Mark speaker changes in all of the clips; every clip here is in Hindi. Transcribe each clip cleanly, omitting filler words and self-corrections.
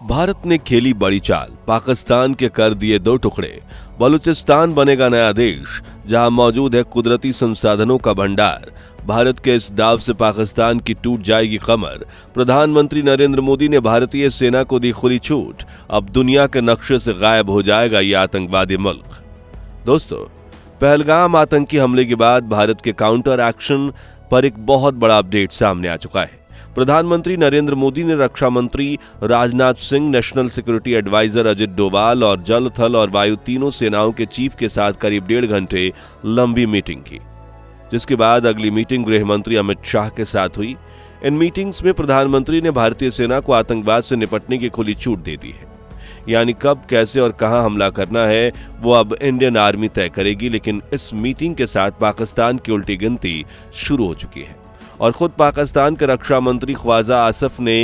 Speaker 1: भारत ने खेली बड़ी चाल, पाकिस्तान के कर दिए दो टुकड़े। बलूचिस्तान बनेगा नया देश, जहां मौजूद है कुदरती संसाधनों का भंडार। भारत के इस दाव से पाकिस्तान की टूट जाएगी कमर। प्रधानमंत्री नरेंद्र मोदी ने भारतीय सेना को दी खुली छूट। अब दुनिया के नक्शे से गायब हो जाएगा ये आतंकवादी मुल्क। दोस्तों, पहलगाम आतंकी हमले के बाद भारत के काउंटर एक्शन पर एक बहुत बड़ा अपडेट सामने आ चुका है। प्रधानमंत्री नरेंद्र मोदी ने रक्षा मंत्री Rajnath Singh, national security adviser Ajit Doval और जल, थल और वायु तीनों सेनाओं के चीफ के साथ करीब 1.5 घंटे लंबी मीटिंग की, जिसके बाद अगली मीटिंग गृह मंत्री अमित शाह के साथ हुई। इन मीटिंग्स में प्रधानमंत्री ने भारतीय सेना को आतंकवाद से निपटने की खुली छूट दे दी है। यानी कब, कैसे और कहां हमला करना है वो अब इंडियन आर्मी तय करेगी। लेकिन इस मीटिंग के साथ पाकिस्तान की उल्टी गिनती शुरू हो चुकी है और खुद पाकिस्तान के रक्षा मंत्री ख्वाजा आसिफ ने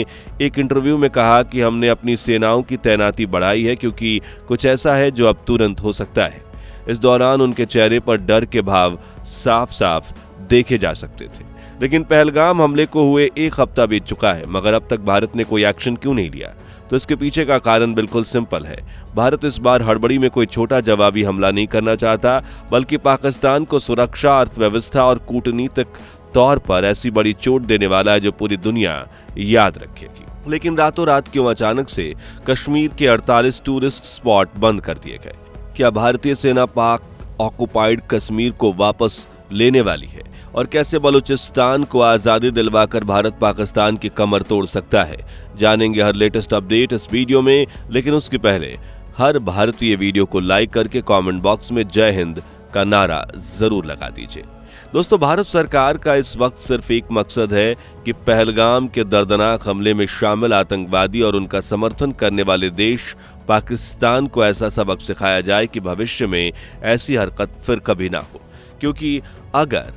Speaker 1: एक इंटरव्यू में कहा कि हमने अपनी सेनाओं की तैनाती बढ़ाई है क्योंकि कुछ ऐसा है जो अब तुरंत हो सकता है। इस दौरान उनके चेहरे पर डर के भाव साफ साफ देखे जा सकते थे। लेकिन पहलगाम हमले को हुए 1 हफ्ता बीत चुका है, मगर अब तक भारत ने कोई एक्शन क्यों नहीं लिया? तो इसके पीछे का कारण बिल्कुल सिंपल है। भारत इस बार हड़बड़ी में कोई छोटा जवाबी हमला नहीं करना चाहता, बल्कि पाकिस्तान को सुरक्षा, अर्थव्यवस्था और कूटनीतिक तौर पर ऐसी बड़ी चोट देने वाला है जो पूरी दुनिया याद रखेगी। लेकिन रातों रात क्यों अचानक से कश्मीर के 48 टूरिस्ट स्पॉट बंद कर दिए गए? क्या भारतीय सेना पाक ऑक्युपाइड कश्मीर को वापस लेने वाली है? और कैसे बलूचिस्तान को आजादी दिलवाकर भारत पाकिस्तान की कमर तोड़ सकता है? जानेंगे हर लेटेस्ट अपडेट इस वीडियो में। लेकिन उसके पहले हर भारतीय वीडियो को लाइक करके कमेंट बॉक्स में जय हिंद का नारा जरूर लगा दीजिए। दोस्तों, भारत सरकार का इस वक्त सिर्फ एक मकसद है कि पहलगाम के दर्दनाक हमले में शामिल आतंकवादी और उनका समर्थन करने वाले देश पाकिस्तान को ऐसा सबक सिखाया जाए कि भविष्य में ऐसी हरकत फिर कभी ना हो। क्योंकि अगर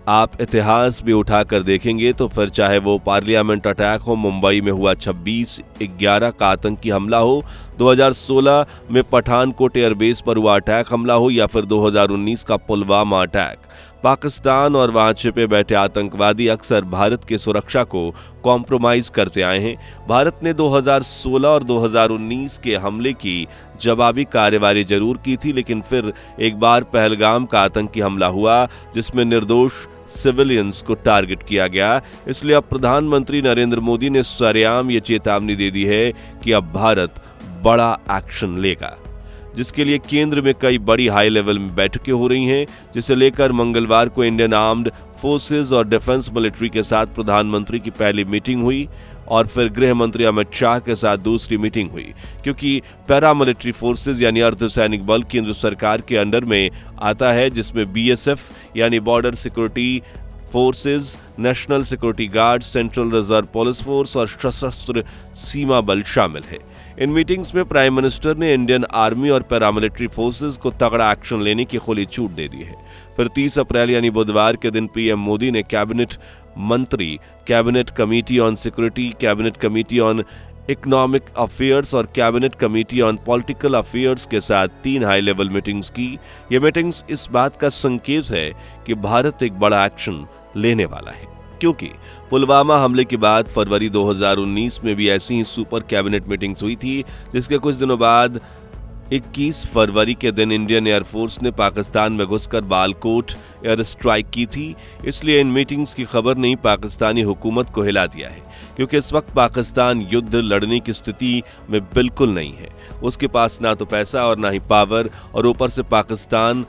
Speaker 1: आप इतिहास भी उठाकर देखेंगे तो फिर चाहे वो पार्लियामेंट अटैक हो, मुंबई में हुआ 26/11 का आतंकी हमला हो, 2016 में पठानकोट एयरबेस पर हुआ अटैक हमला हो, या फिर 2019 का पुलवामा अटैक, पाकिस्तान और वहां छिपे बैठे आतंकवादी अक्सर भारत की सुरक्षा को कॉम्प्रोमाइज करते आए हैं। भारत ने 2016 और 2019 के हमले की जवाबी कार्रवाई जरूर की थी, लेकिन फिर एक बार पहलगाम का आतंकी हमला हुआ जिसमें निर्दोष सिविलियंस को टारगेट किया गया। इसलिए अब प्रधानमंत्री नरेंद्र मोदी ने सरेआम ये चेतावनी दे दी है कि अब भारत बड़ा एक्शन लेगा, जिसके लिए केंद्र में कई बड़ी हाई लेवल में बैठकें हो रही हैं, जिसे लेकर मंगलवार को इंडियन आर्म्ड फोर्सेज और डिफेंस मिलिट्री के साथ प्रधानमंत्री की पहली मीटिंग हुई और फिर गृह मंत्री अमित शाह के साथ दूसरी मीटिंग हुई। क्योंकि पैरामिलिट्री फोर्सेज यानी अर्धसैनिक बल केंद्र सरकार के अंडर में आता है, जिसमें बीएसएफ यानी border security forces, national security guard, central reserve police force और सशस्त्र सीमा बल शामिल है। इन मीटिंग्स में प्राइम मिनिस्टर ने इंडियन आर्मी और पैरामिलिट्री फोर्सेज को तगड़ा एक्शन लेने की खुली छूट दे दी है। फिर 30 अप्रैल यानी बुधवार के दिन पीएम मोदी ने कैबिनेट मंत्री, cabinet committee on security, cabinet committee on economic affairs और cabinet committee on political affairs के साथ 3 हाई लेवल मीटिंग्स की। ये मीटिंग्स इस बात का संकेत है कि भारत एक बड़ा एक्शन लेने वाला है, क्योंकि पुलवामा हमले के बाद फरवरी 2019 में भी ऐसी ही सुपर कैबिनेट मीटिंग्स हुई थी, जिसके कुछ दिनों बाद 21 फरवरी के दिन इंडियन एयरफोर्स ने पाकिस्तान में घुसकर बालाकोट एयर स्ट्राइक की थी। इसलिए इन मीटिंग्स की खबर ने पाकिस्तानी हुकूमत को हिला दिया है, क्योंकि इस वक्त पाकिस्तान युद्ध लड़ने की स्थिति में बिल्कुल नहीं है। उसके पास ना तो पैसा और ना ही पावर, और ऊपर से पाकिस्तान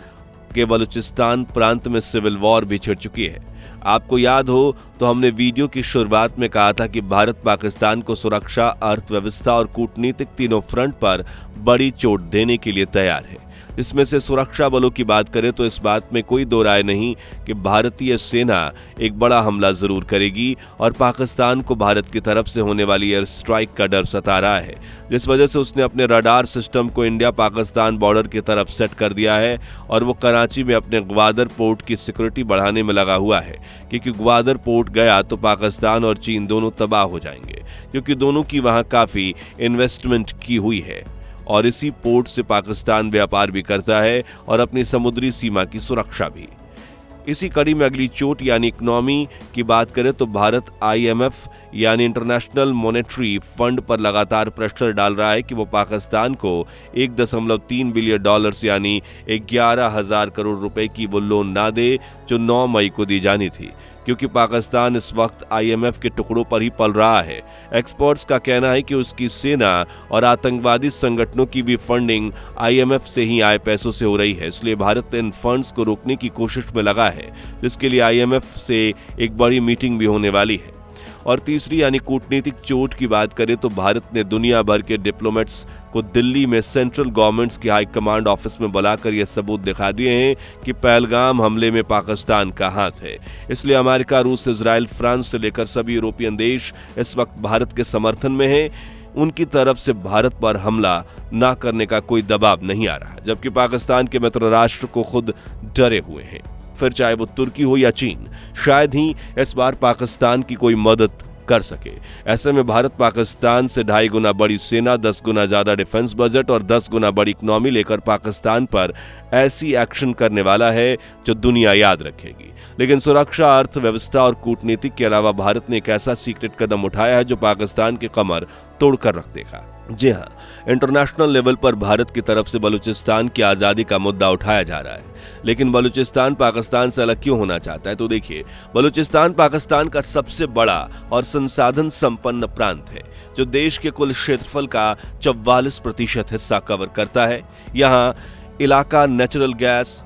Speaker 1: के बलूचिस्तान प्रांत में सिविल वॉर भी छिड़ चुकी है। आपको याद हो तो हमने वीडियो की शुरुआत में कहा था कि भारत पाकिस्तान को सुरक्षा, अर्थव्यवस्था और कूटनीतिक तीनों फ्रंट पर बड़ी चोट देने के लिए तैयार है। इसमें से सुरक्षा बलों की बात करें तो इस बात में कोई दो राय नहीं कि भारतीय सेना एक बड़ा हमला जरूर करेगी और पाकिस्तान को भारत की तरफ से होने वाली एयर स्ट्राइक का डर सता रहा है, जिस वजह से उसने अपने रडार सिस्टम को इंडिया पाकिस्तान बॉर्डर की तरफ सेट कर दिया है और वो कराची में अपने ग्वादर पोर्ट की सिक्योरिटी बढ़ाने में लगा हुआ है, क्योंकि ग्वादर पोर्ट गया तो पाकिस्तान और चीन दोनों तबाह हो जाएंगे, क्योंकि दोनों की वहां काफी इन्वेस्टमेंट की हुई है और इसी पोर्ट से पाकिस्तान व्यापार भी करता है और अपनी समुद्री सीमा की सुरक्षा भी। इसी कड़ी में अगली चोट यानी इकोनॉमी की बात करें तो भारत IMF यानी इंटरनेशनल मॉनेटरी फंड पर लगातार प्रेशर डाल रहा है कि वो पाकिस्तान को 1.3 बिलियन डॉलर्स यानी 11,000 करोड़ रुपए की वो लोन ना दे जो 9 मई को दी जानी थी, क्योंकि पाकिस्तान इस वक्त IMF के टुकड़ों पर ही पल रहा है। एक्सपर्ट्स का कहना है कि उसकी सेना और आतंकवादी संगठनों की भी फंडिंग IMF से ही आए पैसों से हो रही है, इसलिए भारत इन फंड्स को रोकने की कोशिश में लगा है, जिसके लिए IMF से एक बड़ी मीटिंग भी होने वाली है। और तीसरी यानी कूटनीतिक चोट की बात करें तो भारत ने दुनिया भर के डिप्लोमेट्स को दिल्ली में सेंट्रल गवर्नमेंट्स के हाई कमांड ऑफिस में बुलाकर यह सबूत दिखा दिए हैं कि पहलगाम हमले में पाकिस्तान का हाथ है। इसलिए अमेरिका, रूस, इजराइल, फ्रांस से लेकर सभी यूरोपियन देश इस वक्त भारत के समर्थन में हैं। उनकी तरफ से भारत पर हमला न करने का कोई दबाव नहीं आ रहा, जबकि पाकिस्तान के मित्र राष्ट्र को खुद डरे हुए हैं। फिर चाहे वो तुर्की हो या चीन, शायद ही इस बार पाकिस्तान की कोई मदद कर सके। ऐसे में भारत पाकिस्तान से 2.5 गुना बड़ी सेना, 10 गुना ज्यादा डिफेंस बजट और 10 गुना बड़ी इकोनॉमी लेकर पाकिस्तान पर ऐसी एक्शन करने वाला है जो दुनिया याद रखेगी। लेकिन सुरक्षा, अर्थव्यवस्था और कूटनीति के अलावा भारत ने एक ऐसा सीक्रेट कदम उठाया है जो पाकिस्तान की कमर तोड़कर रख देगा। जी हाँ, इंटरनेशनल लेवल पर भारत की तरफ से बलूचिस्तान की आजादी का मुद्दा उठाया जा रहा है। लेकिन बलूचिस्तान पाकिस्तान से अलग क्यों होना चाहता है? तो देखिए, बलूचिस्तान पाकिस्तान का सबसे बड़ा और संसाधन संपन्न प्रांत है, जो देश के कुल क्षेत्रफल का 44% हिस्सा कवर करता है। यहाँ इलाका नेचुरल गैस,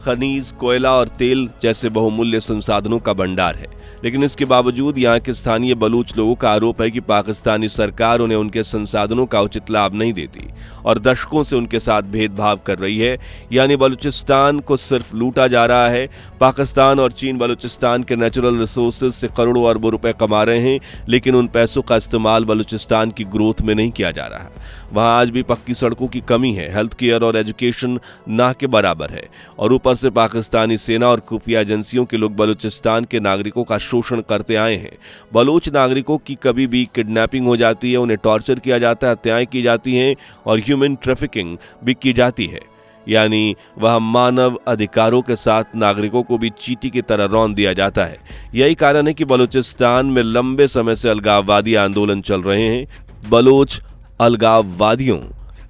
Speaker 1: खनिज, कोयला और तेल जैसे बहुमूल्य संसाधनों का भंडार है। लेकिन इसके बावजूद यहाँ के स्थानीय बलूच लोगों का आरोप है कि पाकिस्तानी सरकार उन्हें उनके संसाधनों का उचित लाभ नहीं देती और दशकों से उनके साथ भेदभाव कर रही है। यानी बलूचिस्तान को सिर्फ लूटा जा रहा है। पाकिस्तान और चीन बलूचिस्तान के नेचुरल रिसोर्सेज से करोड़ों अरबों रुपए कमा रहे हैं, लेकिन उन पैसों का इस्तेमाल बलूचिस्तान की ग्रोथ में नहीं किया जा रहा। वहां आज भी पक्की सड़कों की कमी है, हेल्थ केयर और एजुकेशन ना के बराबर है, और ऊपर से पाकिस्तानी सेना और खुफिया एजेंसियों के लोग बलूचिस्तान के नागरिकों का शोषण करते आए हैं। बलूच नागरिकों की कभी भी किडनैपिंग हो जाती है, उन्हें टॉर्चर किया जाता है, हत्याएं की जाती हैं और ह्यूमन ट्रैफिकिंग भी की जाती है। यानी वह मानव अधिकारों के साथ नागरिकों को भी चींटी की तरह रौंद दिया जाता है। यही कारण है कि बलूचिस्तान में लंबे समय से अलगाववादी आंदोलन चल रहे हैं। बलोच अलगाववादियों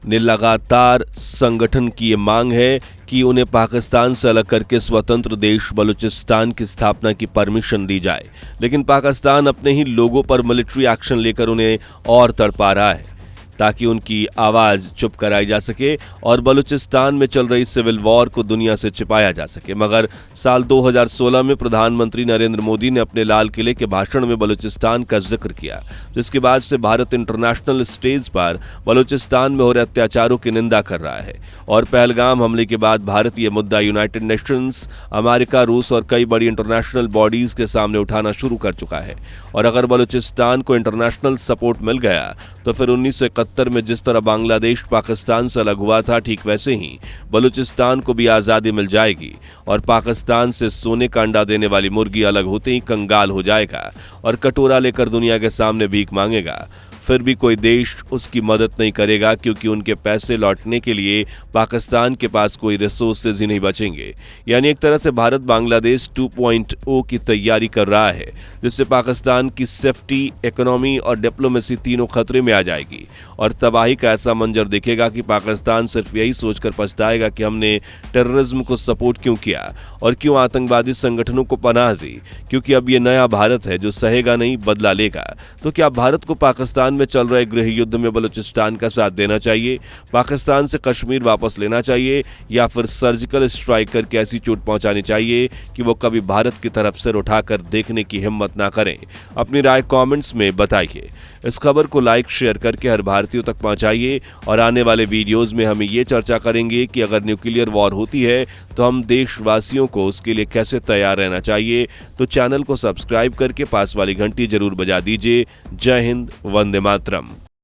Speaker 1: ने लगातार संगठन की ये मांग है कि उन्हें पाकिस्तान से अलग करके स्वतंत्र देश बलूचिस्तान की स्थापना की परमिशन दी जाए, लेकिन पाकिस्तान अपने ही लोगों पर मिलिट्री एक्शन लेकर उन्हें और तड़पा रहा है ताकि उनकी आवाज चुप कराई जा सके और बलूचिस्तान में चल रही सिविल वॉर को दुनिया से छिपाया जा सके। मगर साल 2016 में प्रधानमंत्री नरेंद्र मोदी ने अपने लाल किले के भाषण में बलूचिस्तान का जिक्र किया, जिसके बाद से भारत इंटरनेशनल स्टेज पर बलूचिस्तान में हो रहे अत्याचारों की निंदा कर रहा है। और पहलगाम हमले के बाद भारत ये मुद्दा यूनाइटेड नेशंस, अमेरिका, रूस और कई बड़ी इंटरनेशनल बॉडीज के सामने उठाना शुरू कर चुका है। और अगर बलूचिस्तान को इंटरनेशनल सपोर्ट मिल गया तो फिर 1971 में जिस तरह बांग्लादेश पाकिस्तान से अलग हुआ था, ठीक वैसे ही बलूचिस्तान को भी आजादी मिल जाएगी और पाकिस्तान से सोने का अंडा देने वाली मुर्गी अलग होते ही कंगाल हो जाएगा और कटोरा लेकर दुनिया के सामने भीख मांगेगा। फिर भी कोई देश उसकी मदद नहीं करेगा, क्योंकि उनके पैसे लौटने के लिए पाकिस्तान के पास कोई रिसोर्सेज ही नहीं बचेंगे। यानी एक तरह से भारत बांग्लादेश 2.0 की तैयारी कर रहा है, जिससे पाकिस्तान की सेफ्टी, इकोनॉमी और डिप्लोमेसी तीनों खतरे में आ जाएगी और तबाही का ऐसा मंजर दिखेगा कि पाकिस्तान सिर्फ यही सोचकर पछताएगा कि हमने टेररिज्म को सपोर्ट क्यों किया और क्यों आतंकवादी संगठनों को पनाह दी, क्योंकि अब ये नया भारत है जो सहेगा नहीं, बदला लेगा। तो क्या भारत को पाकिस्तान में चल रहे गृह युद्ध में बलूचिस्तान का साथ देना चाहिए, पाकिस्तान से कश्मीर वापस लेना चाहिए, या फिर सर्जिकल स्ट्राइक करके ऐसी चोट पहुंचानी चाहिए कि वो कभी भारत की तरफ सिर उठाकर देखने की हिम्मत ना करें? अपनी राय कमेंट्स में बताइए। इस खबर को लाइक, शेयर करके हर भारतीयों तक पहुंचाइए और आने वाले वीडियोस में हम ये चर्चा करेंगे कि अगर न्यूक्लियर वॉर होती है तो हम देशवासियों को उसके लिए कैसे तैयार रहना चाहिए। तो चैनल को सब्सक्राइब करके पास वाली घंटी जरूर बजा दीजिए। जय हिंद, वंदे मातरम।